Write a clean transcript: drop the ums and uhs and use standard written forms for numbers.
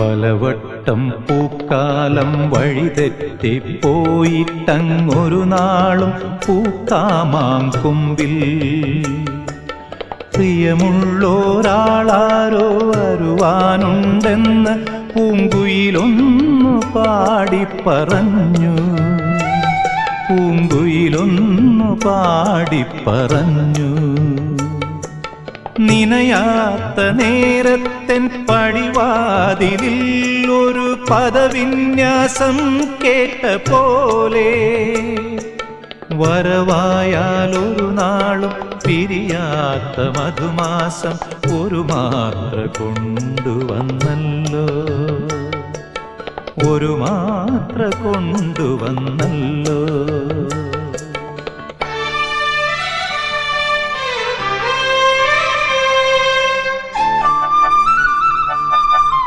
പലവട്ടം പൂക്കാലം വഴിതെറ്റിപ്പോയിട്ടങ്ങൊരു നാളും പൂക്കാമാങ്കൊമ്പിൽ പ്രിയമുള്ളോരാളാരോ വരുവാനുണ്ടെന്ന് പൂങ്കുയിലൊന്നു പാടിപ്പറഞ്ഞു. പൂങ്കുയിലൊന്നു പാടിപ്പറഞ്ഞു. നിനയാത്ത നേരത്തെൻ പടിവാതിലിൽ ഒരു പദവിന്യാസം കേട്ട പോലെ വരവായാലൊരു നാളും പിരിയാത്ത മധുമാസം ഒരു മാത്ര കൊണ്ടുവന്നല്ലോ. ഒരു മാത്ര കൊണ്ടുവന്നല്ലോ.